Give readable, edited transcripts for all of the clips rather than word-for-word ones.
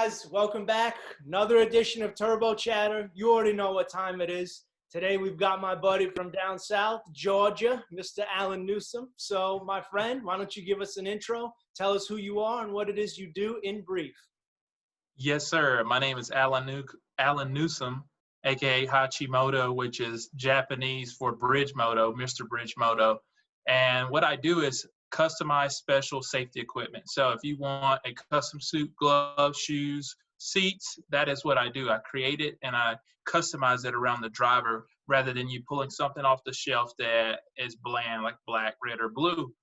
guys? Welcome back. Another edition of Turbo Chatter. You already know what time it is. Today we've got my buddy from down south, Georgia, Mr. Alan Newsome. So, my friend, why don't you give us an intro? Tell us who you are and what it is you do in brief. Yes, sir. My name is Alan Newsome, aka Hachimoto, which is Japanese for Bridgemoto, Mr. Bridgemoto. And what I do is customize special safety equipment. So if you want a custom suit, gloves, shoes, seats, that is what I do. I create it and I customize it around the driver rather than you pulling something off the shelf that is bland, like black, red, or blue.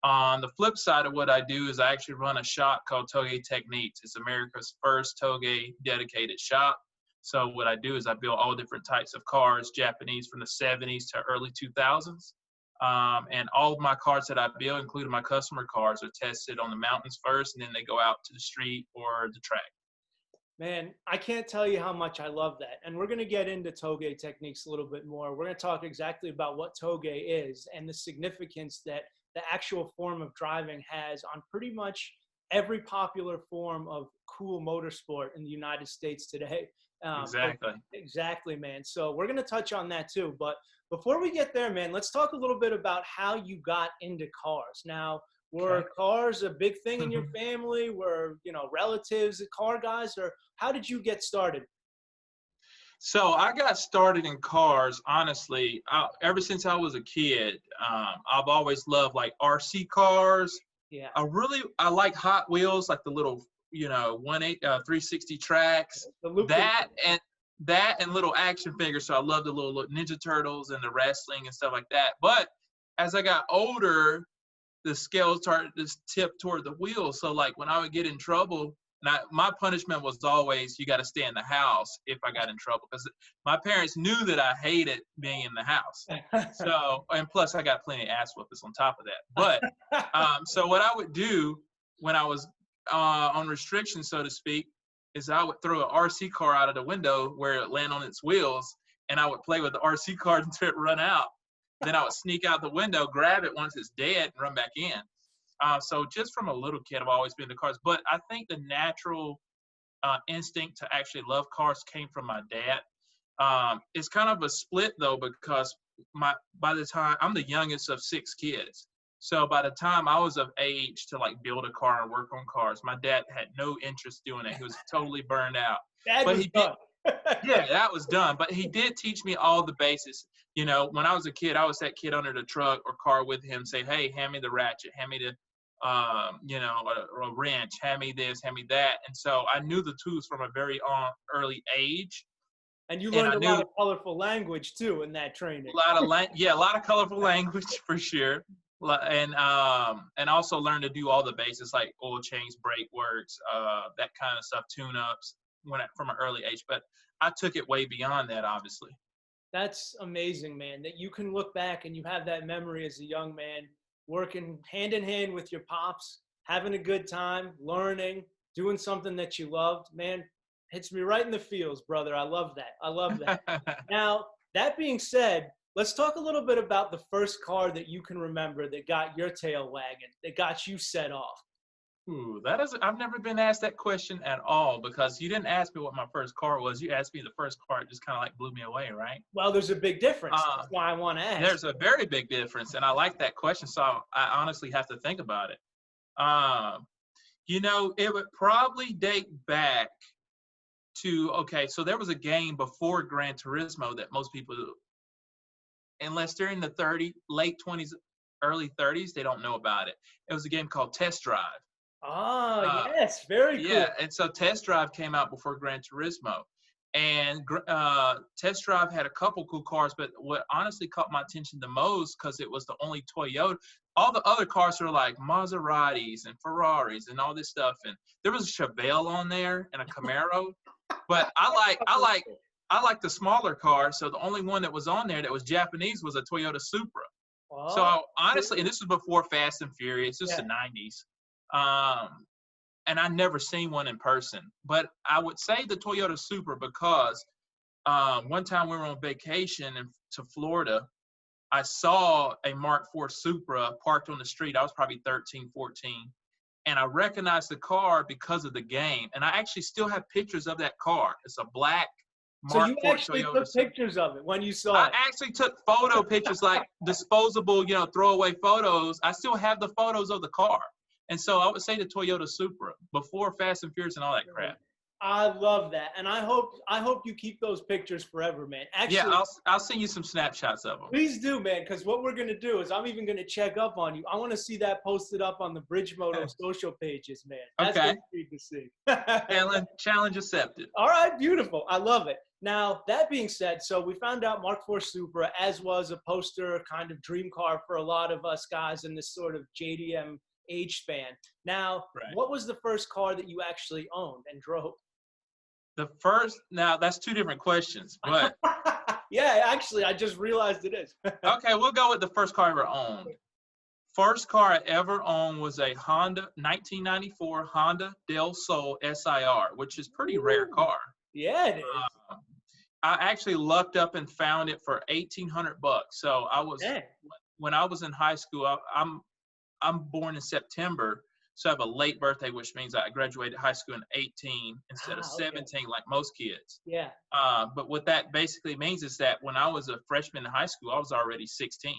On the flip side of what I do is I actually run a shop called Touge Techniques. It's America's first Touge dedicated shop. So what I do is I build all different types of cars, Japanese from the 70s to early 2000s. And all of my cars that I build, including my customer cars, are tested on the mountains first, and then they go out to the street or the track. Man, I can't tell you how much I love that. And we're going to get into Touge Techniques a little bit more. We're going to talk exactly about what Touge is and the significance that the actual form of driving has on pretty much every popular form of cool motorsport in the United States today. Exactly, man. So we're going to touch on that too. But before we get there, man, let's talk a little bit about how you got into cars. Now, were cars a big thing in your family? Were, relatives, car guys, or how did you get started? So I got started in cars, honestly, ever since I was a kid. I've always loved like RC cars. Yeah. I like Hot Wheels, like the little, 360 tracks. That and little action figures. So I love the little Ninja Turtles and the wrestling and stuff like that. But as I got older, the scales started to tip toward the wheels. So like when I would get in trouble, my punishment was always you got to stay in the house if I got in trouble, because my parents knew that I hated being in the house. So, and plus I got plenty of ass whoopers on top of that. But so what I would do when I was on restriction, so to speak, is I would throw an RC car out of the window where it land on its wheels, and I would play with the RC car until it run out. Then I would sneak out the window, grab it once it's dead, and run back in. So just from a little kid, I've always been into cars. But I think the natural instinct to actually love cars came from my dad. It's kind of a split, though, because by the time I'm the youngest of 6 kids. So by the time I was of age to like build a car and work on cars, my dad had no interest doing it. He was totally burned out. Yeah, that was done. But he did teach me all the basics. When I was a kid, I was that kid under the truck or car with him, say, hey, hand me the ratchet, hand me the, a wrench, hand me this, hand me that. And so I knew the tools from a very early age. And you learned a lot of colorful language too in that training. A lot of colorful language for sure. And also learned to do all the basics like oil change, brake works, that kind of stuff, tune-ups from an early age. But I took it way beyond that, obviously. That's amazing, man, that you can look back and you have that memory as a young man, working hand in hand with your pops, having a good time, learning, doing something that you loved. Man, hits me right in the feels, brother. I love that. Now, that being said, let's talk a little bit about the first car that you can remember that got your tail wagging, that got you set off. Ooh, I've never been asked that question at all, because you didn't ask me what my first car was. You asked me the first car. It just kind of like blew me away, right? Well, there's a big difference. That's why I want to ask. There's a very big difference, and I like that question, so I honestly have to think about it. It would probably date back to, so there was a game before Gran Turismo that most people, unless they're in the late 20s, early 30s, they don't know about it. It was a game called Test Drive. Oh, yes, very cool. Yeah, and so Test Drive came out before Gran Turismo. And Test Drive had a couple cool cars, but what honestly caught my attention the most, because it was the only Toyota, all the other cars were like Maseratis and Ferraris and all this stuff. And there was a Chevelle on there and a Camaro. But I like the smaller cars, so the only one that was on there that was Japanese was a Toyota Supra. Oh. So honestly, and this was before Fast and Furious, this is the 90s. And I never seen one in person, but I would say the Toyota Supra because one time we were on vacation to Florida. I saw a Mark IV Supra parked on the street. I was probably 13, 14. and I recognized the car because of the game. And I actually still have pictures of that car. It's a black So Mark you IV actually Toyota took Supra. pictures of it when you saw I it? actually took photo pictures, like disposable, throwaway photos. I still have the photos of the car. And so I would say the Toyota Supra before Fast and Furious and all that crap. I love that, and I hope you keep those pictures forever, man. Yeah, Actually, I'll send you some snapshots of them. please do, man, because what we're gonna do is I'm even gonna check up on you. I want to see that posted up on the Bridgemoto social pages, man. That's Okay. what we need to see. Challenge accepted. All right, beautiful. I love it. Now, that being said, so we found out Mark IV Supra, as was a poster kind of dream car for a lot of us guys in this sort of JDM age span. Now, what was the first car that you actually owned and drove? Now that's two different questions, but. Yeah, actually, I just realized it is. Okay, we'll go with the first car I ever owned. First car I ever owned was a 1994 Honda Del Sol SIR, which is pretty rare car. Yeah, it is. I actually lucked up and found it for $1,800. So when I was in high school, I'm born in September, so I have a late birthday, which means I graduated high school in 18 instead of 17, like most kids. Yeah. But what that basically means is that when I was a freshman in high school, I was already 16.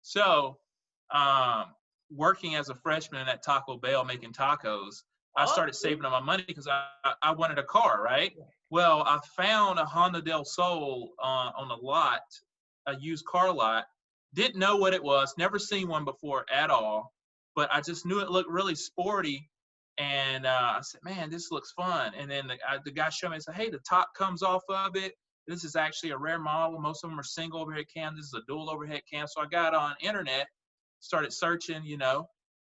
So working as a freshman at Taco Bell making tacos, I started saving up my money because I wanted a car, right? Well, I found a Honda Del Sol on a lot, a used car lot. Didn't know what it was, never seen one before at all, but I just knew it looked really sporty. And I said, man, this looks fun. And then the guy showed me and said, hey, the top comes off of it. This is actually a rare model. Most of them are single overhead cam. This is a dual overhead cam. So I got on internet, started searching,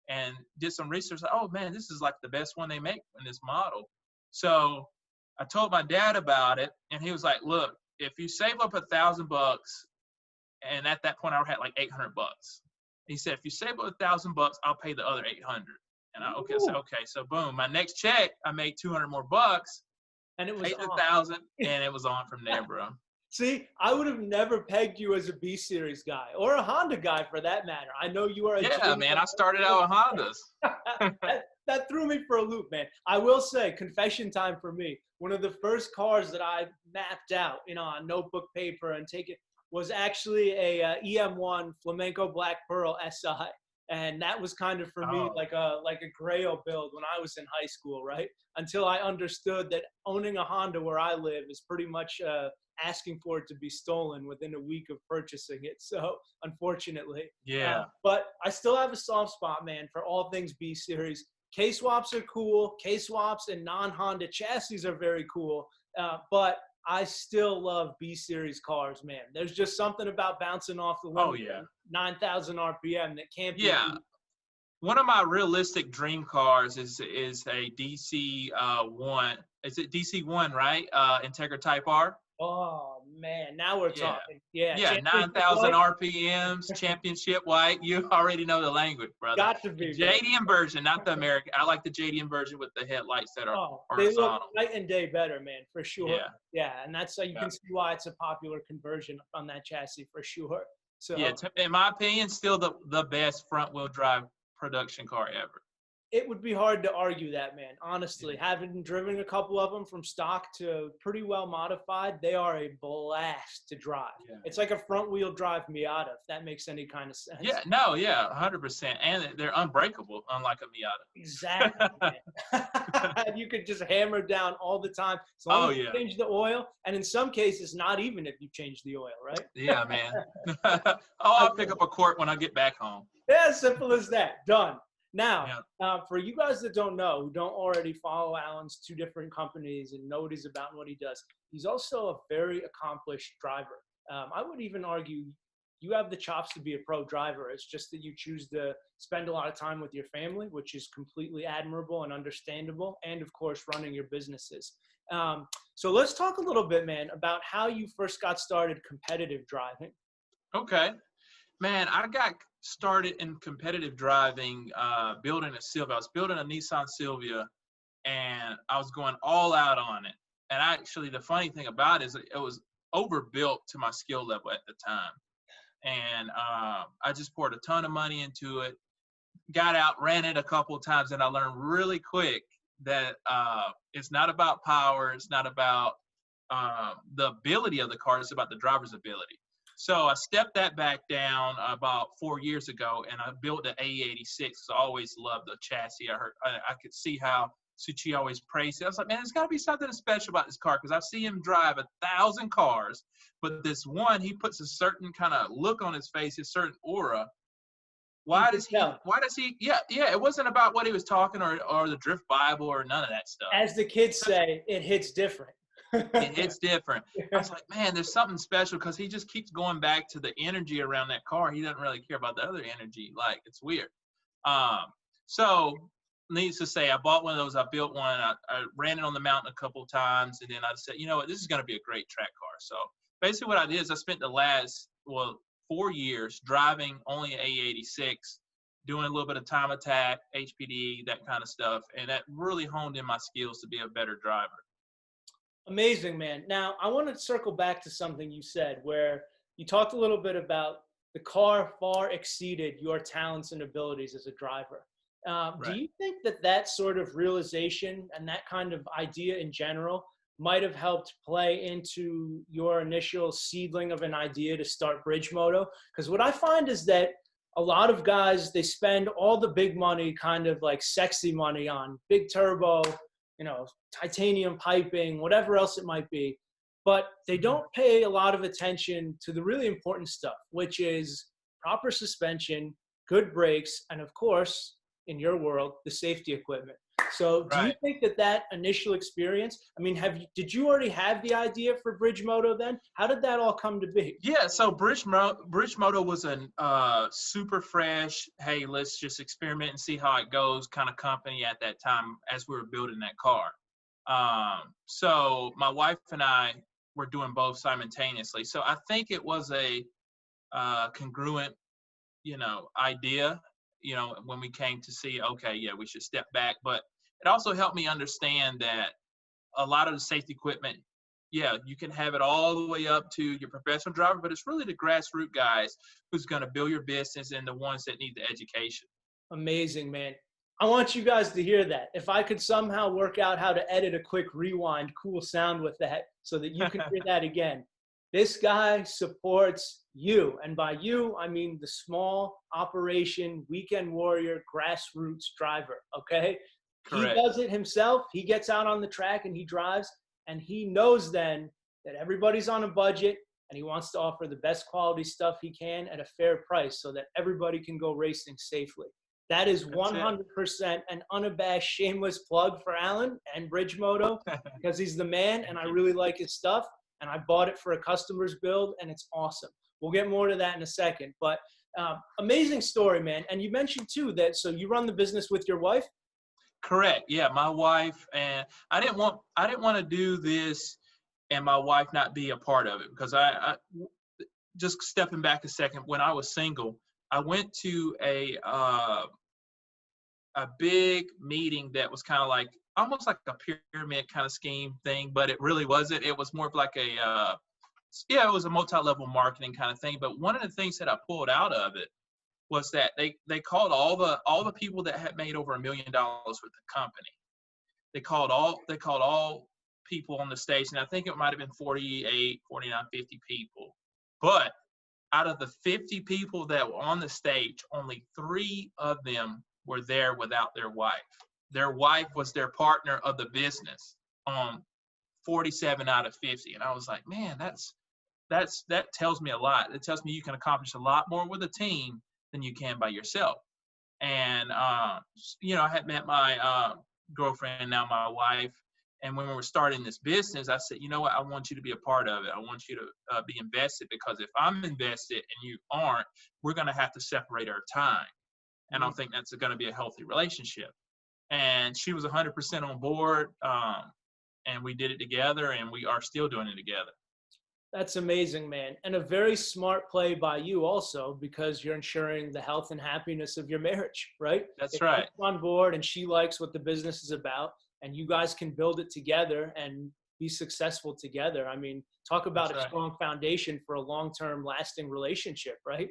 and did some research. Oh, man, this is like the best one they make in this model. So I told my dad about it, and he was like, look, if you save up $1,000, and at that point I had like $800. He said, if you save up $1,000, I'll pay the other $800. And I said, okay. So boom, my next check, I made $200 more, and it was paid $1,000, and it was on from there, bro. See, I would have never pegged you as a B series guy or a Honda guy for that matter. I know you are a man. I started out with Hondas. that threw me for a loop, man. I will say, confession time for me. One of the first cars that I mapped out, on notebook paper and take it was actually a EM1 Flamenco Black Pearl SI. And that was kind of for me like a grail build when I was in high school, right? Until I understood that owning a Honda where I live is pretty much asking for it to be stolen within a week of purchasing it. So unfortunately, but I still have a soft spot, man, for all things B series. K-swaps are cool. K-swaps and non-Honda chassis are very cool. But I still love B series cars, man. There's just something about bouncing off the limit, 9,000 RPM that can't be. Yeah. One of my realistic dream cars is a DC-1. Is it DC-1, right? Integra Type R. Oh, man. Now we're talking. Yeah, 9,000 RPMs, championship white. You already know the language, brother. Got to be. The JDM version, not the American. I like the JDM version with the headlights that are horizontal. They look night and day better, man, for sure. Yeah, and that's you can see why it's a popular conversion on that chassis for sure. So in my opinion, still the best front-wheel drive production car ever. It would be hard to argue that, man. Honestly, having driven a couple of them from stock to pretty well modified, they are a blast to drive. Yeah. It's like a front-wheel drive Miata, if that makes any kind of sense. 100%. And they're unbreakable, unlike a Miata. Exactly. You could just hammer down all the time. As long as you change the oil, and in some cases, not even if you change the oil, right? Yeah, man. I'll pick up a quart when I get back home. Yeah, simple as that. Done. Now, for you guys that don't know, who don't already follow Alan's two different companies and know what he's about and what he does, he's also a very accomplished driver. I would even argue you have the chops to be a pro driver. It's just that you choose to spend a lot of time with your family, which is completely admirable and understandable, and, of course, running your businesses. So let's talk a little bit, man, about how you first got started competitive driving. Okay. Man, I got started in competitive driving, building a Silvia. I was building a Nissan Silvia, and I was going all out on it. And actually, the funny thing about it is it was overbuilt to my skill level at the time. And I just poured a ton of money into it, got out, ran it a couple of times, and I learned really quick that it's not about power. It's not about the ability of the car. It's about the driver's ability. So I stepped that back down about 4 years ago, and I built the A86. I always loved the chassis. I could see how Suchi always praised it. I was like, man, there's got to be something special about this car, because I see him drive 1,000 cars, but this one, he puts a certain kind of look on his face, a certain aura. Why does he? Yeah. It wasn't about what he was talking or the Drift Bible or none of that stuff. As the kids say, it hits different. It hits different. I was like, man, there's something special, because he just keeps going back to the energy around that car. He doesn't really care about the other energy. Like, it's weird. So needless to say, I bought one of those. I built one. I ran it on the mountain a couple of times, and then I said, you know what, this is going to be a great track car. So basically what I did is I spent the last, 4 years driving only an A86, doing a little bit of time attack, HPD, that kind of stuff. And that really honed in my skills to be a better driver. Amazing, man. Now, I want to circle back to something you said, where you talked a little bit about the car far exceeded your talents and abilities as a driver. Right. Do you think that sort of realization and that kind of idea in general might have helped play into your initial seedling of an idea to start Bridgemoto? Because what I find is that a lot of guys, they spend all the big money, kind of like sexy money, on big turbo, titanium piping, whatever else it might be. But they don't pay a lot of attention to the really important stuff, which is proper suspension, good brakes, and of course, in your world, the safety equipment. So do you think that initial experience, I mean, did you already have the idea for Bridgemoto then? How did that all come to be? Yeah, so Bridgemoto was a super fresh, hey, let's just experiment and see how it goes kind of company at that time as we were building that car. So my wife and I were doing both simultaneously. So I think it was a congruent, idea, when we came to see, okay, yeah, we should step back. But it also helped me understand that a lot of the safety equipment, yeah, you can have it all the way up to your professional driver, but it's really the grassroots guys who's going to build your business and the ones that need the education. Amazing, man. I want you guys to hear that. If I could somehow work out how to edit a quick rewind, cool sound with that, so that you can hear that again. This guy supports you. And by you, I mean the small operation, weekend warrior, grassroots driver, okay? Correct. He does it himself. He gets out on the track and he drives, and he knows then that everybody's on a budget, and he wants to offer the best quality stuff he can at a fair price so that everybody can go racing safely. That is 100% an unabashed, shameless plug for Alan and Bridgemoto, because he's the man, and I really like his stuff. And I bought it for a customer's build, and it's awesome. We'll get more to that in a second. But amazing story, man. And you mentioned too that, so you run the business with your wife? Correct. Yeah, my wife, and I didn't want to do this and my wife not be a part of it, because I just stepping back a second, when I was single, I went to a big meeting that was kind of like almost like a pyramid kind of scheme thing, but it really wasn't. It was more of like it was a multi-level marketing kind of thing. But one of the things that I pulled out of it was that they called all the people that had made over $1 million with the company. They called all people on the stage, and I think it might have been 48, 49, 50 people. But out of the 50 people that were on the stage, only 3 of them were there without their wife. Their wife was their partner of the business on 47 out of 50. And I was like, man, that tells me a lot. It tells me you can accomplish a lot more with a team than you can by yourself. And, I had met my girlfriend, now my wife. And when we were starting this business, I said, you know what, I want you to be a part of it. I want you to be invested, because if I'm invested and you aren't, we're going to have to separate our time. And I don't think that's going to be a healthy relationship. And she was 100% on board, and we did it together, and we are still doing it together. That's amazing, man. And a very smart play by you also, because you're ensuring the health and happiness of your marriage, right? That's right. She's on board and she likes what the business is about, and you guys can build it together and be successful together. I mean, talk about a strong foundation for a long-term lasting relationship, right?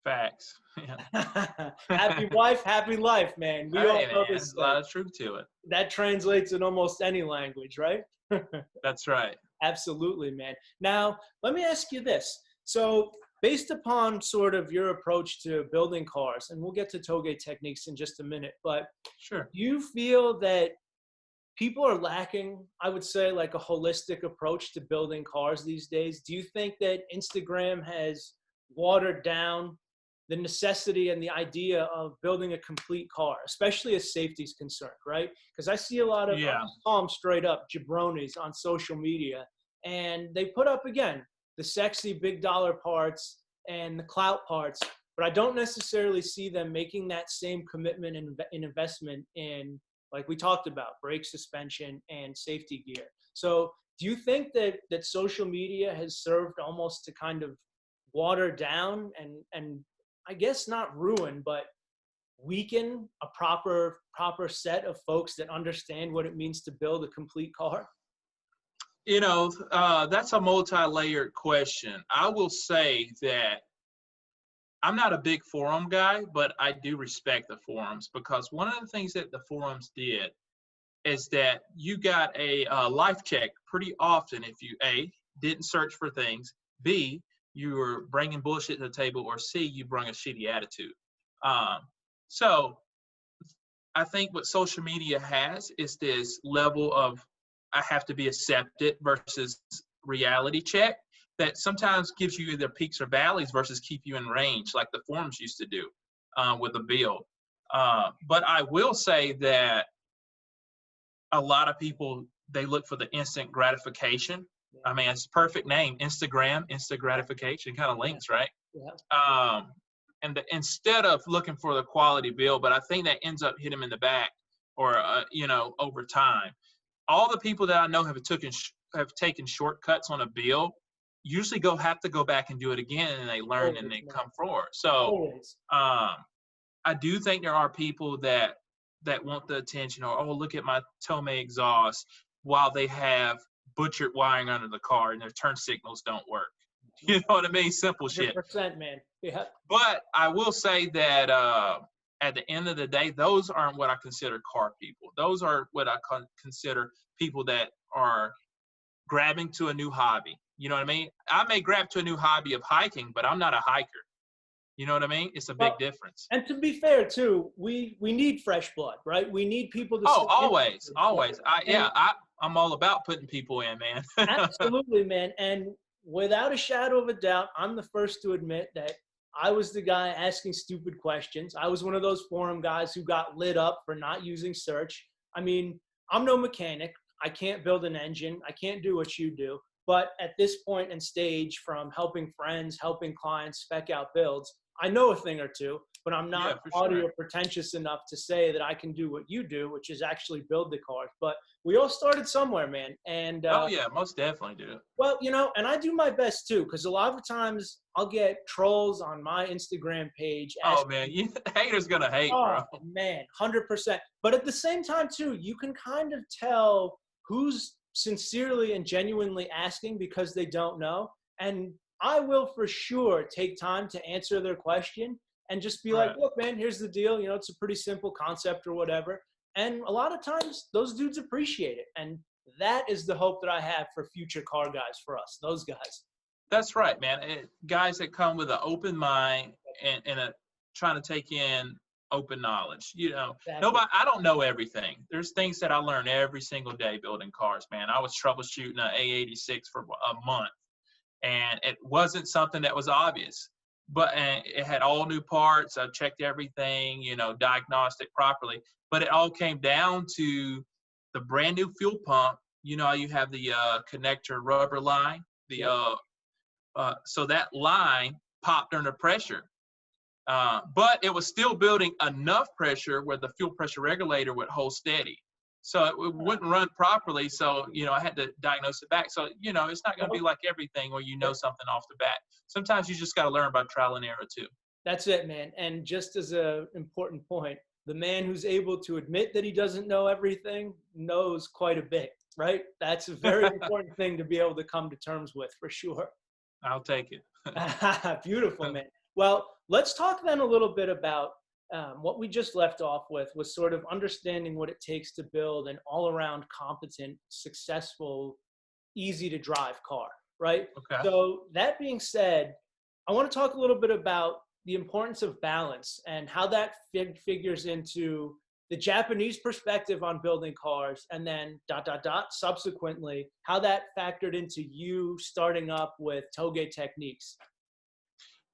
Facts. Yeah. Happy wife, happy life, man. We all Hey, know man, this there's a thing. lot of truth to it. That translates in almost any language, right? That's right. Absolutely, man. Now, let me ask you this. So, based upon sort of your approach to building cars, and we'll get to Touge Techniques in just a minute, but Sure. do you feel that people are lacking, I would say, like a holistic approach to building cars these days? Do you think that Instagram has watered down the necessity and the idea of building a complete car, especially as safety is concerned, right? Because I see a lot of, Yeah. I'll just call them straight up jabronis on social media, and they put up, again, the sexy big dollar parts and the clout parts, but I don't necessarily see them making that same commitment in investment in, like we talked about, brake suspension and safety gear. So do you think that social media has served almost to kind of water down and I guess not ruin, but weaken a proper set of folks that understand what it means to build a complete car? That's a multi-layered question. I will say that I'm not a big forum guy, but I do respect the forums because one of the things that the forums did is that you got a life check pretty often if you A, didn't search for things, B, you were bringing bullshit to the table, or C, you bring a shitty attitude. So I think what social media has is this level of I have to be accepted versus reality check that sometimes gives you either peaks or valleys versus keep you in range like the forums used to do with a build. But I will say that a lot of people, they look for the instant gratification. I mean, it's a perfect name, Instagram, instant gratification, kind of links, right? Yeah. Instead of looking for the quality build, but I think that ends up hitting them in the back or, over time. All the people that I know have taken shortcuts on a build usually have to go back and do it again, and they learn and they come forward. So I do think there are people that want the attention, or oh, look at my Tomei exhaust, while they have butchered wiring under the car and their turn signals don't work. You know what I mean? Simple shit. 100%, man. Yeah. But I will say that at the end of the day, those aren't what I consider car people. Those are what I consider people that are grabbing to a new hobby. You know what I mean? I may grab to a new hobby of hiking, but I'm not a hiker. You know what I mean? It's a big difference. And to be fair, too, we need fresh blood, right? We need people to. Oh, always. I'm all about putting people in, man. Absolutely, man. And without a shadow of a doubt, I'm the first to admit that I was the guy asking stupid questions. I was one of those forum guys who got lit up for not using search. I mean, I'm no mechanic. I can't build an engine. I can't do what you do. But at this point and stage, from helping friends, helping clients spec out builds, I know a thing or two, but I'm not haughty or pretentious enough to say that I can do what you do, which is actually build the cars. But we all started somewhere, man. And oh yeah, most definitely do. Well, and I do my best too, because a lot of times I'll get trolls on my Instagram page. Oh man, haters gonna hate, bro. Oh man, 100%. But at the same time too, you can kind of tell who's sincerely and genuinely asking because they don't know. And I will for sure take time to answer their question and just be like, look, man, here's the deal. It's a pretty simple concept or whatever. And a lot of times those dudes appreciate it. And that is the hope that I have for future car guys, for us, those guys. That's right, man. Guys that come with an open mind and trying to take in open knowledge. Exactly. I don't know everything. There's things that I learn every single day building cars, man. I was troubleshooting an A86 for a month, and it wasn't something that was obvious, but it had all new parts. I checked everything, diagnostic properly, but it all came down to the brand new fuel pump. You have the connector rubber line, so that line popped under pressure. But it was still building enough pressure where the fuel pressure regulator would hold steady. So it wouldn't run properly. So, I had to diagnose it back. So, it's not going to be like everything where something off the bat. Sometimes you just got to learn by trial and error too. That's it, man. And just as an important point, the man who's able to admit that he doesn't know everything knows quite a bit, right? That's a very important thing to be able to come to terms with, for sure. I'll take it. Beautiful, man. Well, let's talk then a little bit about what we just left off with was sort of understanding what it takes to build an all-around competent, successful, easy to drive car, right? Okay. So that being said, I want to talk a little bit about the importance of balance and how that figures into the Japanese perspective on building cars, and then subsequently how that factored into you starting up with Touge Techniques.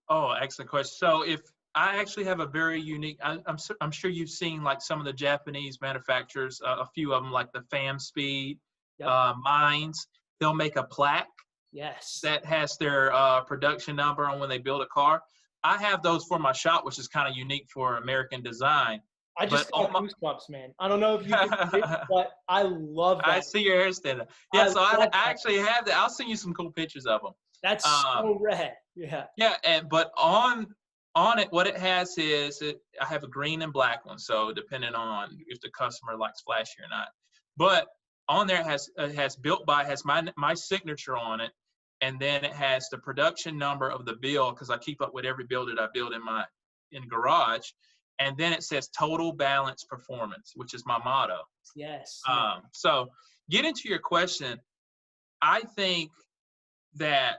Oh, excellent question. So if I actually have a very unique, I'm sure you've seen like some of the Japanese manufacturers, a few of them like the Fam Speed, Yep. Mines, they'll make a plaque Yes. that has their production number on when they build a car. I have those for my shop, which is kind of unique for American design. I But just got goosebumps, man. I don't know if you can see it, but I love I that. see your hair standing. Yeah, I so I love that. actually have that. I'll send you some cool pictures of them. That's so rad. Yeah. Yeah, but on it, what it has is I have a green and black one, so depending on if the customer likes flashy or not. But on there it has built by, has my signature on it, and then it has the production number of the build, because I keep up with every build that I build in garage, and then it says total balance performance, which is my motto. Yes. So get into your question. I think that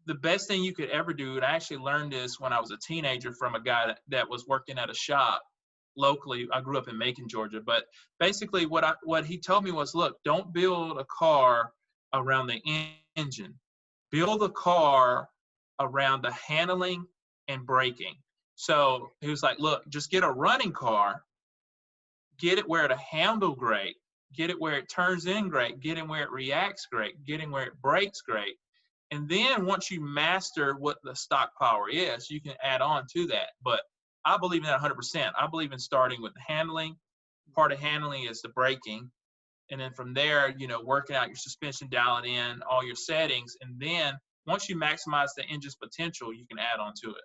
the best thing you could ever do, and I actually learned this when I was a teenager from a guy that was working at a shop locally. I grew up in Macon, Georgia, but basically what he told me was, look, don't build a car around the engine. Build a car around the handling and braking. So he was like, look, just get a running car, get it where it'll handle great, get it where it turns in great, get it where it reacts great, get it where it brakes great. And then once you master what the stock power is, you can add on to that. But I believe in that 100%. I believe in starting with the handling. Part of handling is the braking. And then from there, working out your suspension, dialing in all your settings. And then once you maximize the engine's potential, you can add on to it.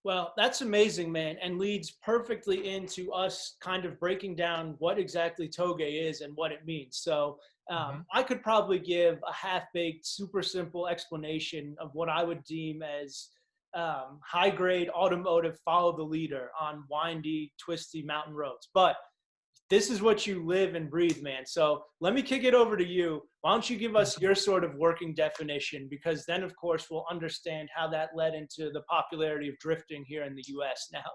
Well, that's amazing, man, and leads perfectly into us kind of breaking down what exactly Touge is and what it means. So I could probably give a half-baked, super simple explanation of what I would deem as high-grade automotive follow the leader on windy, twisty mountain roads. But this is what you live and breathe, man. So let me kick it over to you. Why don't you give us your sort of working definition? Because then, of course, we'll understand how that led into the popularity of drifting here in the U.S. now.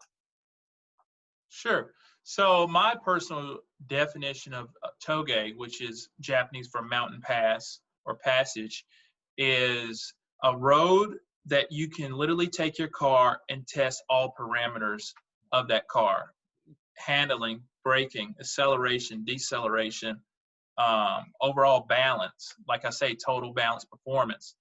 Sure. So my personal definition of Touge, which is Japanese for mountain pass or passage, is a road that you can literally take your car and test all parameters of that car. Handling, braking, acceleration, deceleration, overall balance, like I say, total balance performance.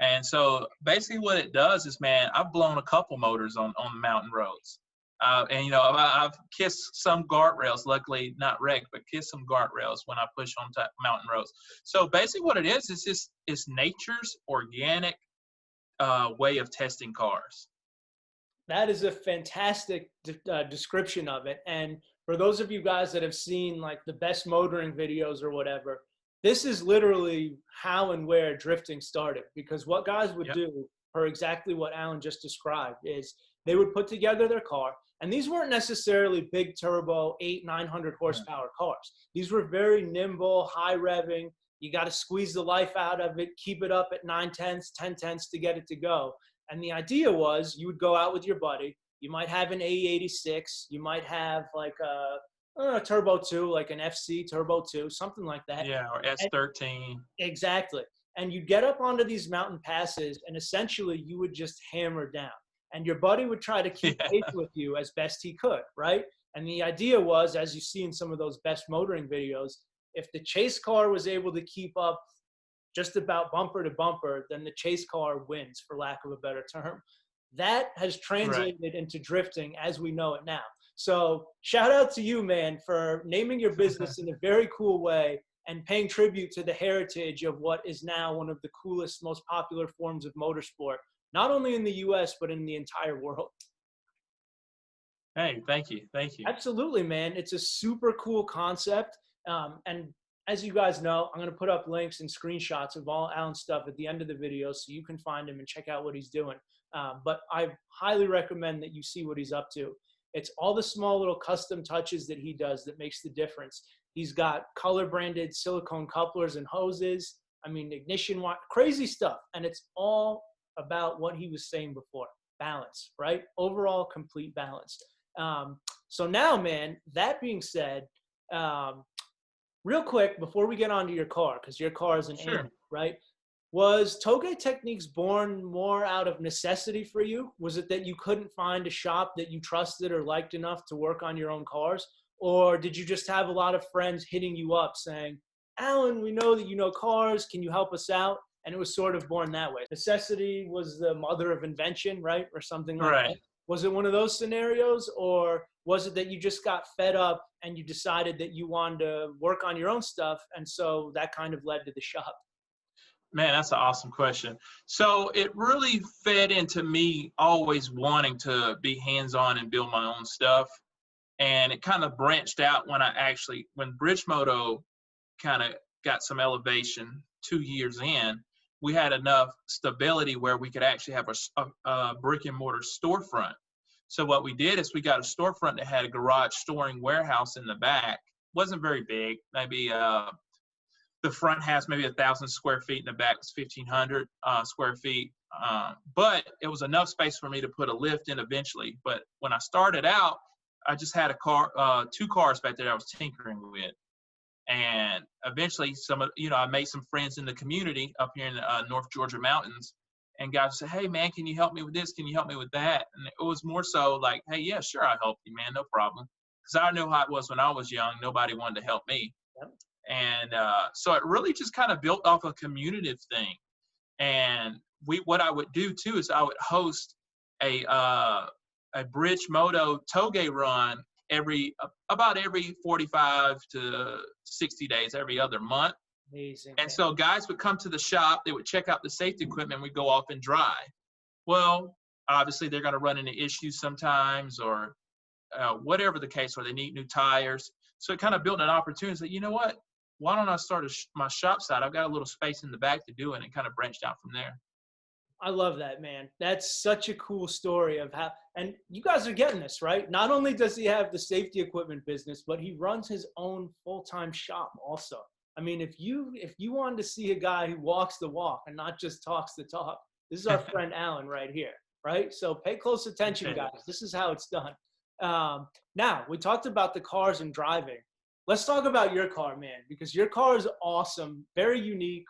And so basically what it does is, man, I've blown a couple motors on mountain roads. And I've kissed some guardrails, luckily not wrecked, but kissed some guardrails when I push on mountain roads. So basically what it is just, it's nature's organic way of testing cars. That is a fantastic description of it. And for those of you guys that have seen like the best motoring videos or whatever, this is literally how and where drifting started. Because what guys would do, for exactly what Alan just described, is they would put together their car. And these weren't necessarily big turbo 800-900 horsepower cars. These were very nimble, high revving. You got to squeeze the life out of it, keep it up at 9/10, 10/10 to get it to go. And the idea was you would go out with your buddy. You might have an AE86. You might have like a Turbo 2, like an FC Turbo 2, something like that. Yeah, or S13. Exactly. And you'd get up onto these mountain passes, and essentially you would just hammer down. And your buddy would try to keep pace with you as best he could, right? And the idea was, as you see in some of those best motoring videos, if the chase car was able to keep up just about bumper to bumper, then the chase car wins, for lack of a better term. That has translated into drifting as we know it now. So shout out to you, man, for naming your business in a very cool way and paying tribute to the heritage of what is now one of the coolest, most popular forms of motorsport, not only in the US, but in the entire world. Hey, thank you. Thank you. Absolutely, man. It's a super cool concept. And as you guys know, I'm going to put up links and screenshots of all Alan's stuff at the end of the video so you can find him and check out what he's doing. But I highly recommend that you see what he's up to. It's all the small little custom touches that he does that makes the difference. He's got color branded silicone couplers and hoses. I mean, ignition, crazy stuff. And it's all about what he was saying before, balance, right? Overall complete balance. So now, man, that being said, real quick, before we get onto your car, because your car is an animal, right? Was Touge Techniques born more out of necessity for you? Was it that you couldn't find a shop that you trusted or liked enough to work on your own cars? Or did you just have a lot of friends hitting you up saying, Alan, we know that you know cars, can you help us out? And it was sort of born that way. Necessity was the mother of invention, right? Or something like that. Was it one of those scenarios, or was it that you just got fed up and you decided that you wanted to work on your own stuff, and so that kind of led to the shop? Man, that's an awesome question. So it really fed into me always wanting to be hands-on and build my own stuff. And it kind of branched out when Bridgemoto kind of got some elevation 2 years in, we had enough stability where we could actually have a brick and mortar storefront. So what we did is we got a storefront that had a garage storing warehouse in the back. Wasn't very big, maybe the front has maybe 1,000 square feet, and the back was 1,500 square feet. But it was enough space for me to put a lift in eventually. But when I started out, I just had two cars back there that I was tinkering with. And eventually I made some friends in the community up here in the North Georgia mountains, and guys said, hey man, can you help me with this? Can you help me with that? And it was more so like, hey, yeah, sure, I'll help you, man, no problem. Because I knew how it was when I was young. Nobody wanted to help me. Yep. And so it really just kind of built off a community thing. And what I would do too is I would host a Bridgemoto Touge run about every 45 to 60 days, every other month. Amazing. And so guys would come to the shop, they would check out the safety equipment, we'd go off and drive. Well, obviously they're going to run into issues sometimes, or whatever the case, or they need new tires. So it kind of built an opportunity that, you know what, why don't I start my shop side? I've got a little space in the back to do it, and kind of branched out from there. I love that, man. That's such a cool story of how, and you guys are getting this, right? Not only does he have the safety equipment business, but he runs his own full-time shop also. I mean, if you wanted to see a guy who walks the walk and not just talks the talk, this is our friend Alan right here, right? So pay close attention, guys. This is how it's done. Now, we talked about the cars and driving. Let's talk about your car, man, because your car is awesome, very unique,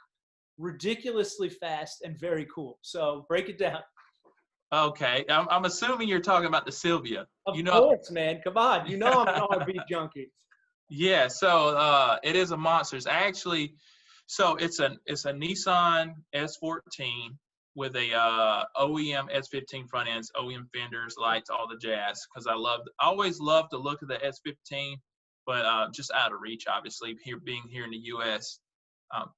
ridiculously fast, and very cool. So break it down. Okay, I'm assuming you're talking about the Sylvia. Of course, man. Come on, you know I'm an R&B junkie. Yeah, so it is a monster. It's actually, so it's a Nissan S14 with a OEM S15 front ends, OEM fenders, lights, all the jazz. Because I always loved the look of the S15, but just out of reach, obviously, being here in the U.S.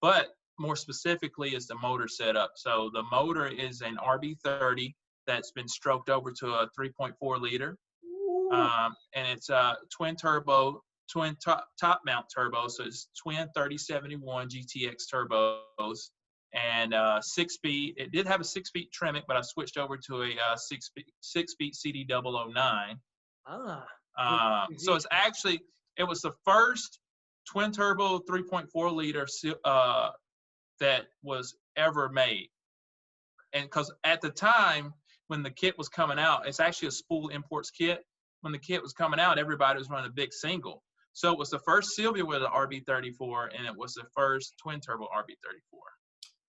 But more specifically is the motor setup. So the motor is an RB30 that's been stroked over to a 3.4 liter. And it's a twin top mount turbo. So it's twin 3071 GTX turbos, and 6-speed. It did have a 6-speed Tremec, but I switched over to a 6-speed CD009. So it's actually, it was the first twin turbo 3.4 liter that was ever made. And because at the time when the kit was coming out, it's actually a spool imports kit. When the kit was coming out, everybody was running a big single. So it was the first Sylvia with an RB34, and it was the first twin turbo RB34.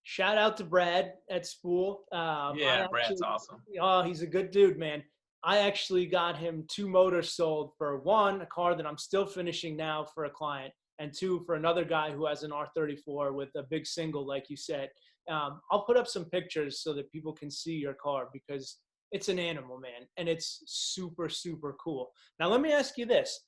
Shout out to Brad at Spool. Brad's awesome. Oh, he's a good dude, man. I actually got him 2 motors sold. For one, a car that I'm still finishing now for a client, and 2, for another guy who has an R34 with a big single, like you said. I'll put up some pictures so that people can see your car, because it's an animal, man, and it's super, super cool. Now, let me ask you this.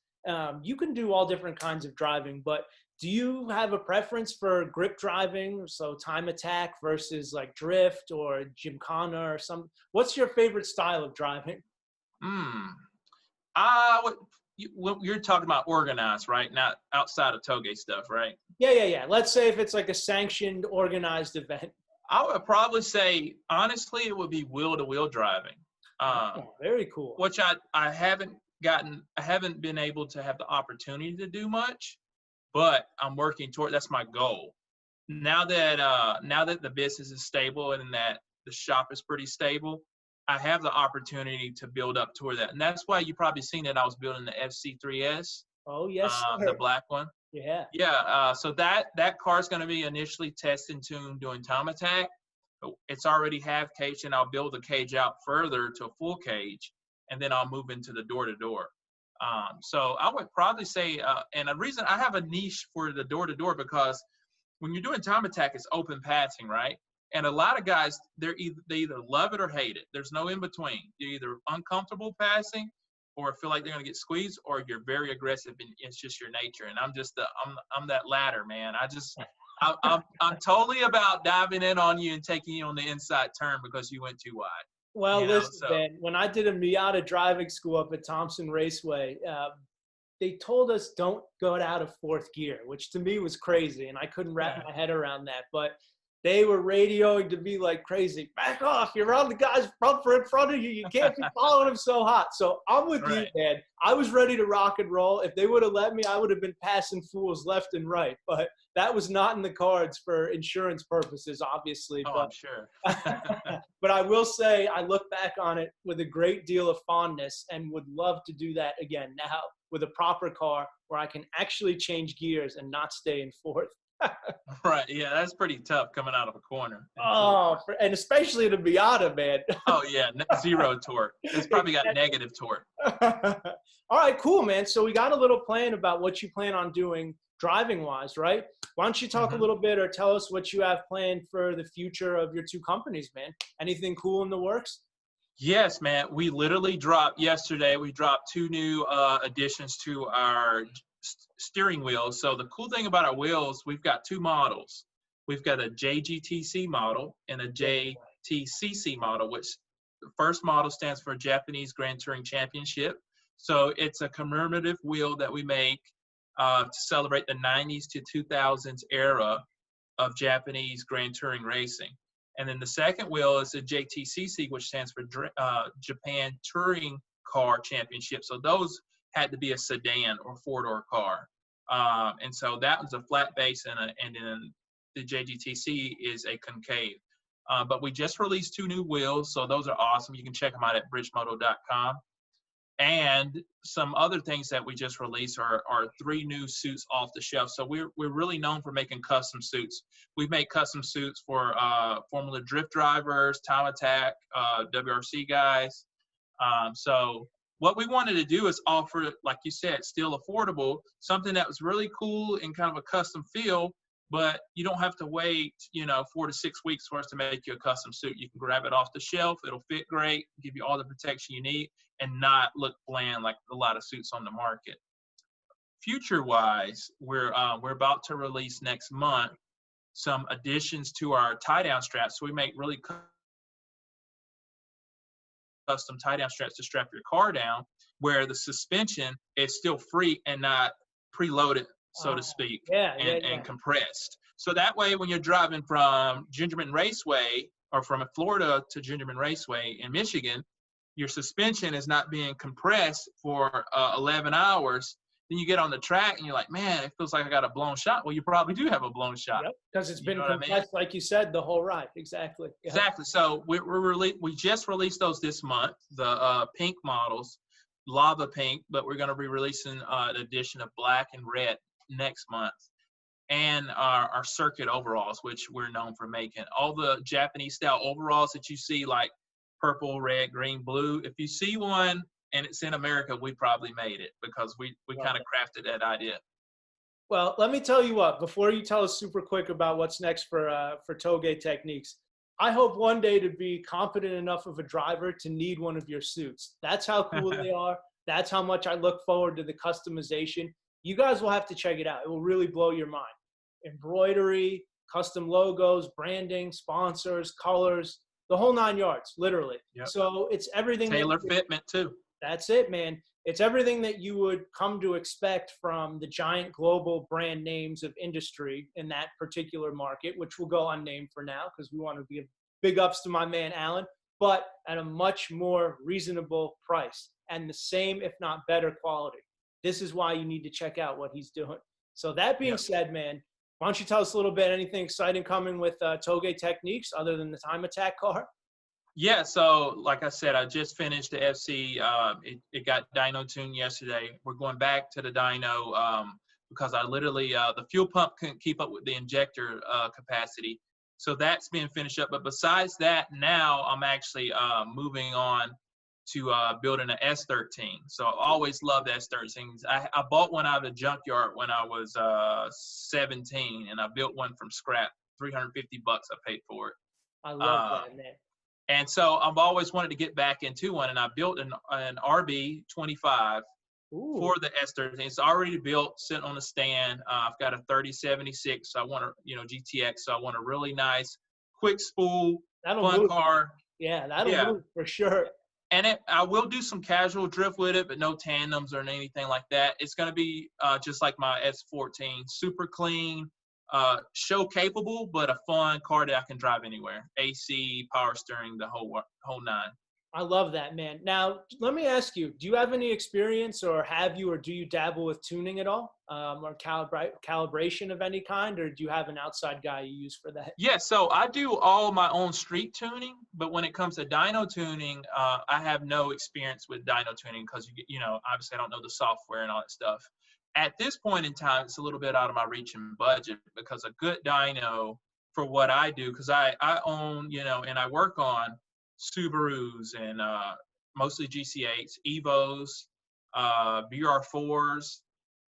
You can do all different kinds of driving, but do you have a preference for grip driving, so time attack versus like drift or gymkhana or some? What's your favorite style of driving? you're talking about organized, right? Not outside of Touge stuff, right? Yeah. Let's say if it's like a sanctioned, organized event. I would probably say, honestly, it would be wheel-to-wheel driving. Oh, very cool. Which I haven't been able to have the opportunity to do much, but I'm working toward, that's my goal. Now that the business is stable and that the shop is pretty stable, I have the opportunity to build up toward that. And that's why you probably seen that I was building the FC3S. Oh, yes, The black one. Yeah. Yeah. So that car is going to be initially test and tuned doing time attack. It's already half caged, and I'll build the cage out further to a full cage, and then I'll move into the door-to-door. So I would probably say, and the reason I have a niche for the door-to-door, because when you're doing time attack, it's open passing, right? And a lot of guys, they either love it or hate it. There's no in between. You're either uncomfortable passing, or feel like they're gonna get squeezed, or you're very aggressive and it's just your nature. And I'm that latter, man. I'm totally about diving in on you and taking you on the inside turn because you went too wide. Well, listen, man, when I did a Miata driving school up at Thompson Raceway, they told us don't go out of fourth gear, which to me was crazy, and I couldn't wrap my head around that. But they were radioing to me like crazy. Back off! You're on the guy's bumper in front of you. You can't be following him so hot. So I'm with you, man. I was ready to rock and roll. If they would have let me, I would have been passing fools left and right. But that was not in the cards for insurance purposes, obviously. Oh, but, I'm sure. But I will say I look back on it with a great deal of fondness and would love to do that again now with a proper car where I can actually change gears and not stay in fourth. Right. Yeah, that's pretty tough coming out of a corner. And especially the Miata, man. Oh, yeah. Zero torque. It's probably got negative torque. All right, cool, man. So we got a little plan about what you plan on doing driving-wise, right? Why don't you talk a little bit or tell us what you have planned for the future of your two companies, man? Anything cool in the works? Yes, man. We literally dropped yesterday. We dropped 2 new additions to our steering wheels. So the cool thing about our wheels, we've got 2 models. We've got a JGTC model and a JTCC model, which the first model stands for Japanese Grand Touring Championship. So it's a commemorative wheel that we make to celebrate the 90s to 2000s era of Japanese Grand Touring racing. And then the second wheel is the JTCC, which stands for Japan Touring Car Championship. So those had to be a sedan or 4-door car. And so that was a flat base, and then the JGTC is a concave. But we just released 2 new wheels, so those are awesome. You can check them out at bridgemoto.com. And some other things that we just released are 3 new suits off the shelf. So we're really known for making custom suits. We've made custom suits for Formula Drift drivers, Time Attack, WRC guys. So what we wanted to do is offer, like you said, still affordable, something that was really cool and kind of a custom feel, but you don't have to wait, 4 to 6 weeks for us to make you a custom suit. You can grab it off the shelf. It'll fit great, give you all the protection you need, and not look bland like a lot of suits on the market. Future-wise, we're about to release next month some additions to our tie-down straps. So we make really custom tie-down straps to strap your car down, where the suspension is still free and not preloaded, so to speak, and compressed. So that way, when you're driving from Gingerman Raceway or from Florida to Gingerman Raceway in Michigan, your suspension is not being compressed for 11 hours. Then you get on the track and you're like, man, it feels like I got a blown shot. Well, you probably do have a blown shot. Yep, because it's been compressed, like you said, the whole ride. Exactly. Yep. Exactly. So we just released those this month, the pink models, lava pink, but we're going to be releasing an edition of black and red next month. And our circuit overalls, which we're known for making. All the Japanese style overalls that you see, like purple, red, green, blue. If you see one and it's in America, we probably made it because we kind of crafted that idea. Well, let me tell you what, before you tell us super quick about what's next for Touge Techniques, I hope one day to be competent enough of a driver to need one of your suits. That's how cool they are. That's how much I look forward to the customization. You guys will have to check it out. It will really blow your mind. Embroidery, custom logos, branding, sponsors, colors, the whole 9 yards, literally. Yep. So it's everything. Tailor fitment too. That's it, man. It's everything that you would come to expect from the giant global brand names of industry in that particular market, which will go unnamed for now because we want to give big ups to my man Alan, but at a much more reasonable price and the same, if not better quality. This is why you need to check out what he's doing. So that being Yep. said, man, why don't you tell us a little bit, anything exciting coming with Touge Techniques other than the Time Attack car? Yeah, so like I said, I just finished the FC. It got dyno tuned yesterday. We're going back to the dyno because I literally, the fuel pump couldn't keep up with the injector capacity. So that's being finished up. But besides that, now I'm actually moving on to building an S13. So I always loved S13s. I bought one out of the junkyard when I was 17, and I built one from scrap. $350 I paid for it. I love that, man. And so I've always wanted to get back into one, and I built an RB25 for the S13. It's already built, sitting on a stand. I've got a 3076. So I want GTX. So I want a really nice, quick spool, fun car. Yeah, that'll move for sure. And I will do some casual drift with it, but no tandems or anything like that. It's going to be just like my S14, super clean. Show capable, but a fun car that I can drive anywhere. AC, power steering, the whole nine. I love that, man. Now, let me ask you, do you have any experience or do you dabble with tuning at all? Or calibration of any kind, or do you have an outside guy you use for that? Yeah, so I do all my own street tuning, but when it comes to dyno tuning, I have no experience with dyno tuning because, obviously I don't know the software and all that stuff. At this point in time, it's a little bit out of my reach and budget because a good dyno for what I do, because I own, and I work on Subarus and mostly GC8s, Evos, BR4s.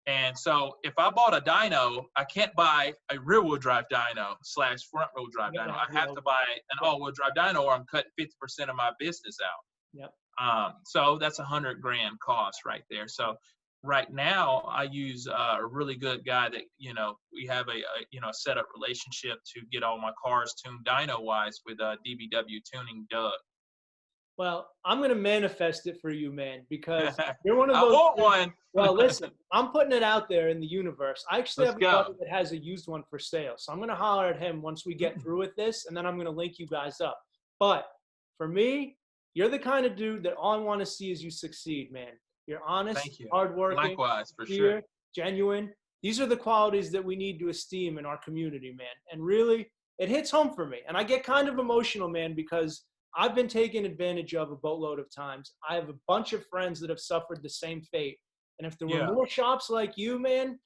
And so if I bought a dyno, I can't buy a rear-wheel drive dyno / front-wheel drive dyno. I have to buy an all-wheel drive dyno or I'm cutting 50% of my business out. Yep. So that's $100,000 cost right there. So right now, I use a really good guy that, we have a set up relationship to get all my cars tuned dyno-wise with DBW Tuning Doug. Well, I'm going to manifest it for you, man, because you're one of those. I want one. Well, listen, I'm putting it out there in the universe. I actually have a buddy that has a used one for sale. So I'm going to holler at him once we get through with this, and then I'm going to link you guys up. But for me, you're the kind of dude that all I want to see is you succeed, man. You're honest, hardworking, likewise, for sure, genuine. These are the qualities that we need to esteem in our community, man. And really, it hits home for me. And I get kind of emotional, man, because I've been taken advantage of a boatload of times. I have a bunch of friends that have suffered the same fate. And if there were more shops like you, man,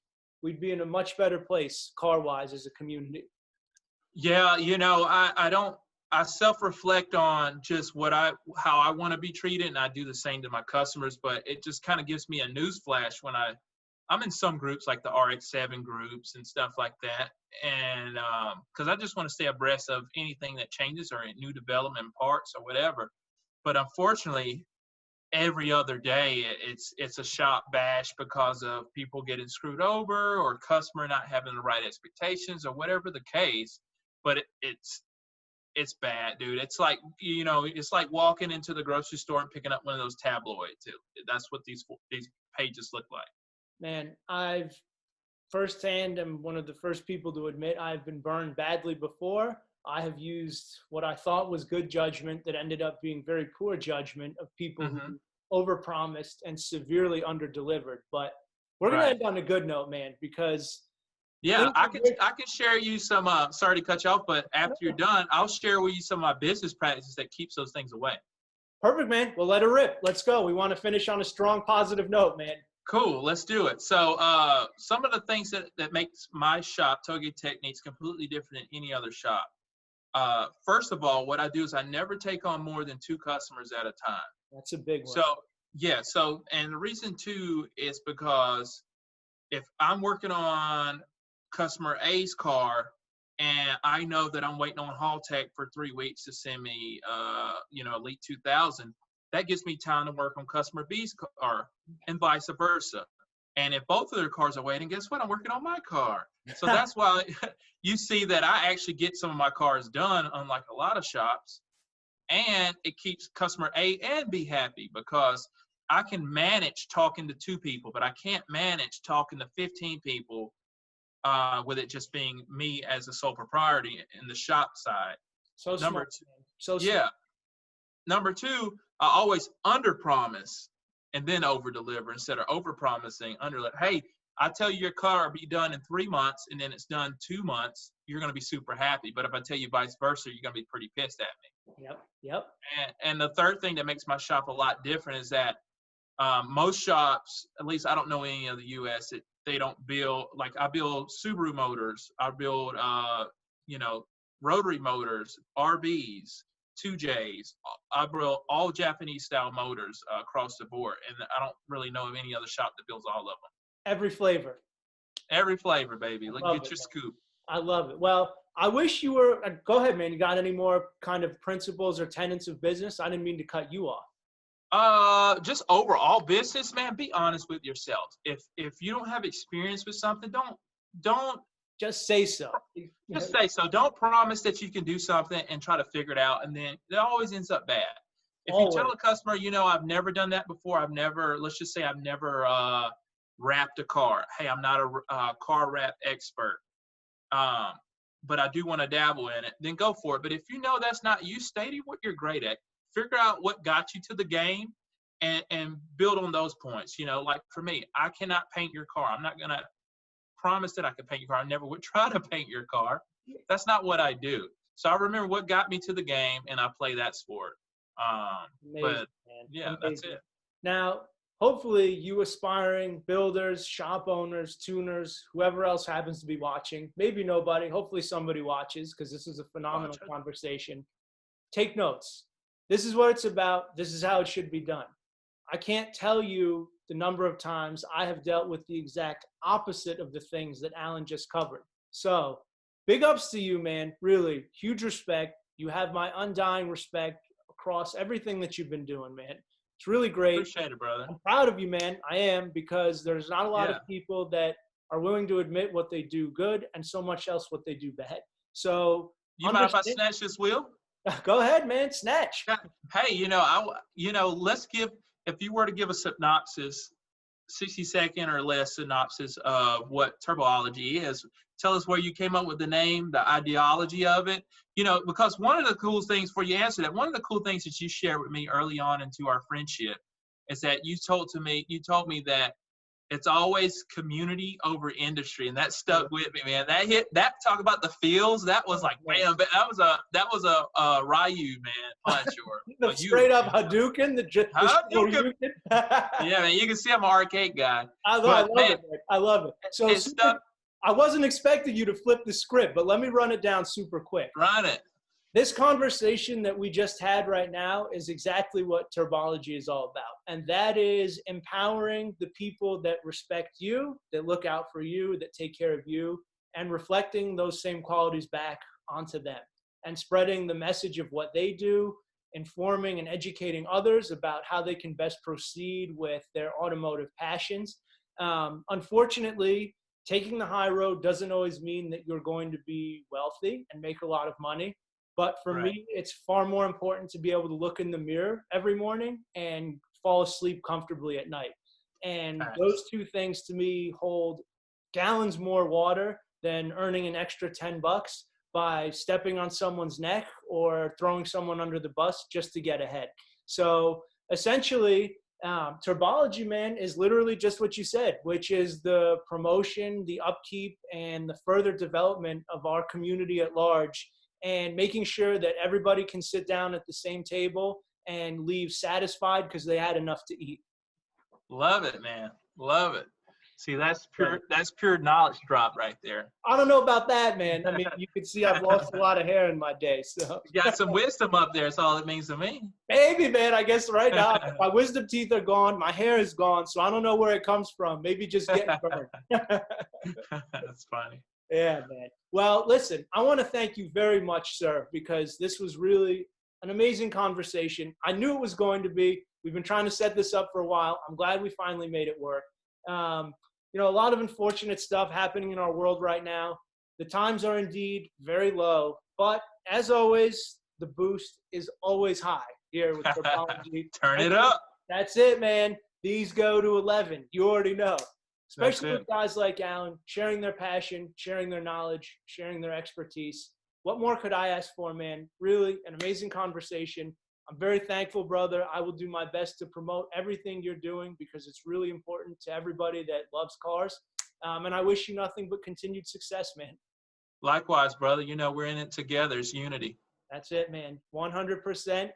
we'd be in a much better place car-wise as a community. Yeah, I self-reflect on just how I want to be treated, and I do the same to my customers, but it just kind of gives me a news flash when I'm in some groups like the RX-7 groups and stuff like that, and because I just want to stay abreast of anything that changes or new development parts or whatever. But unfortunately, every other day it's a shop bash because of people getting screwed over or customer not having the right expectations or whatever the case. But it's bad, dude. It's like, it's like walking into the grocery store and picking up one of those tabloids. That's what these pages look like. Man, I've firsthand am one of the first people to admit I've been burned badly before. I have used what I thought was good judgment that ended up being very poor judgment of people who overpromised and severely underdelivered. But we're going to end on a good note, man, because I can share you some, sorry to cut you off, but after you're done, I'll share with you some of my business practices that keeps those things away. Perfect, man. Well, let her rip. Let's go. We want to finish on a strong, positive note, man. Cool. Let's do it. So some of the things that makes my shop, Touge Techniques, completely different than any other shop. First of all, what I do is I never take on more than 2 customers at a time. That's a big one. And the reason too is because if I'm working on customer A's car and I know that I'm waiting on Haul Tech for 3 weeks to send me, Elite 2000, that gives me time to work on customer B's car and vice versa. And if both of their cars are waiting, guess what? I'm working on my car. So that's why you see that I actually get some of my cars done, unlike a lot of shops. And it keeps customer A and B happy because I can manage talking to 2 people, but I can't manage talking to 15 people with it just being me as a sole proprietor in the shop side. So Number smart, two, man. So yeah. smart. Number 2, I always under promise and then over deliver instead of over promising, under. Hey, I tell you your car will be done in 3 months and then it's done 2 months, you're going to be super happy. But if I tell you vice versa, you're going to be pretty pissed at me. Yep. And the third thing that makes my shop a lot different is that most shops, at least I don't know any of the U.S., they don't build, like I build Subaru motors, I build, rotary motors, RBs, 2Js. I build all Japanese style motors across the board, and I don't really know of any other shop that builds all of them. Every flavor. Every flavor, baby. Get your scoop. I love it. Well, I wish you were. Go ahead, man. You got any more kind of principles or tenets of business? I didn't mean to cut you off. Just overall business, man. Be honest with yourself. If you don't have experience with something, don't just say so. Just say so. Don't promise that you can do something and try to figure it out, and then it always ends up bad. If you tell a customer, I've never done that before. Let's just say I've never wrapped a car. Hey, I'm not a car wrap expert, but I do want to dabble in it. Then go for it. But if you know that's not you, state what you're great at. Figure out what got you to the game and build on those points. Like for me, I cannot paint your car. I'm not going to promise that I can paint your car. I never would try to paint your car. That's not what I do. So I remember what got me to the game, and I play that sport. Amazing, Amazing. That's it. Now, hopefully you aspiring builders, shop owners, tuners, whoever else happens to be watching, maybe nobody, hopefully somebody watches because this is a phenomenal conversation. Take notes. This is what it's about. This is how it should be done. I can't tell you the number of times I have dealt with the exact opposite of the things that Alan just covered. So big ups to you, man. Really, huge respect. You have my undying respect across everything that you've been doing, man. It's really great. Appreciate it, brother. I'm proud of you, man. I am, because there's not a lot of people that are willing to admit what they do good and so much else what they do bad. So you mind if I snatch this wheel? Go ahead, man. Snatch. Hey, let's give, if you were to give a synopsis, 60-second or less synopsis of what Turbology is, tell us where you came up with the name, the ideology of it. Because one of the cool things, before you answer that, one of the cool things that you shared with me early on into our friendship is that you told me that it's always community over industry, and that stuck with me, man. That talk about the feels. That was like, man, but that was a Ryu, man, punch or straight up Hadouken. Hadouken. Yeah, man, you can see I'm an arcade guy. I love it. I love it. So I wasn't expecting you to flip the script, but let me run it down super quick. Run it. This conversation that we just had right now is exactly what Turbology is all about. And that is empowering the people that respect you, that look out for you, that take care of you, and reflecting those same qualities back onto them and spreading the message of what they do, informing and educating others about how they can best proceed with their automotive passions. Unfortunately, taking the high road doesn't always mean that you're going to be wealthy and make a lot of money. But for me, it's far more important to be able to look in the mirror every morning and fall asleep comfortably at night. And those two things to me hold gallons more water than earning an extra $10 by stepping on someone's neck or throwing someone under the bus just to get ahead. So essentially, Turbology, man, is literally just what you said, which is the promotion, the upkeep, and the further development of our community at large, and making sure that everybody can sit down at the same table and leave satisfied because they had enough to eat. Love it, man. Love it. See, that's pure knowledge drop right there. I don't know about that, man. I mean, you can see I've lost a lot of hair in my day. So you got some wisdom up there. That's all it means to me. Maybe, man. I guess right now my wisdom teeth are gone. My hair is gone. So I don't know where it comes from. Maybe just getting burned. That's funny. Yeah, man. Well, listen, I want to thank you very much, sir, because this was really an amazing conversation. I knew it was going to be. We've been trying to set this up for a while. I'm glad we finally made it work. A lot of unfortunate stuff happening in our world right now. The times are indeed very low, but as always, the boost is always high here with Turbology. Turn it up. That's it, man. These go to 11. You already know. Especially with guys like Alan, sharing their passion, sharing their knowledge, sharing their expertise. What more could I ask for, man? Really an amazing conversation. I'm very thankful, brother. I will do my best to promote everything you're doing because it's really important to everybody that loves cars. And I wish you nothing but continued success, man. Likewise, brother. You know, we're in it together. It's unity. That's it, man. 100%.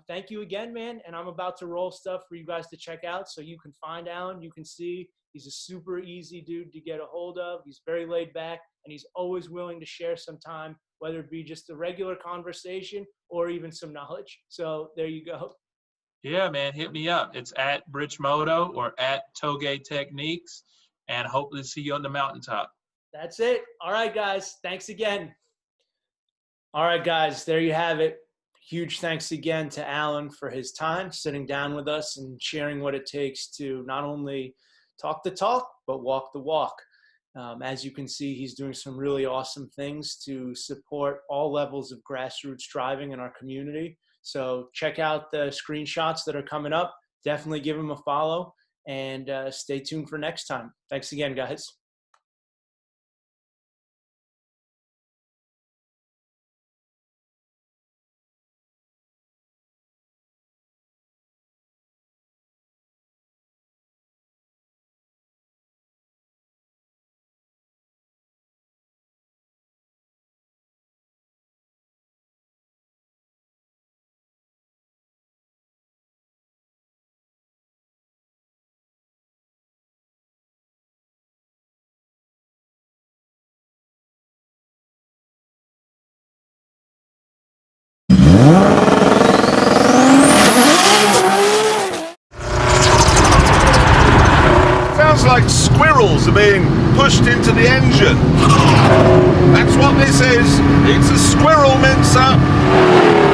Thank you again, man. And I'm about to roll stuff for you guys to check out so you can find Alan. You can see he's a super easy dude to get a hold of. He's very laid back, and he's always willing to share some time, whether it be just a regular conversation or even some knowledge. So there you go. Yeah, man, hit me up. It's at Bridgemoto or at Touge Techniques, and hopefully see you on the mountaintop. That's it. All right, guys. Thanks again. All right, guys, there you have it. Huge thanks again to Alan for his time, sitting down with us and sharing what it takes to not only talk the talk, but walk the walk. As you can see, he's doing some really awesome things to support all levels of grassroots driving in our community. So check out the screenshots that are coming up. Definitely give him a follow, and stay tuned for next time. Thanks again, guys. Sounds like squirrels are being pushed into the engine. That's what this is. It's a squirrel mincer.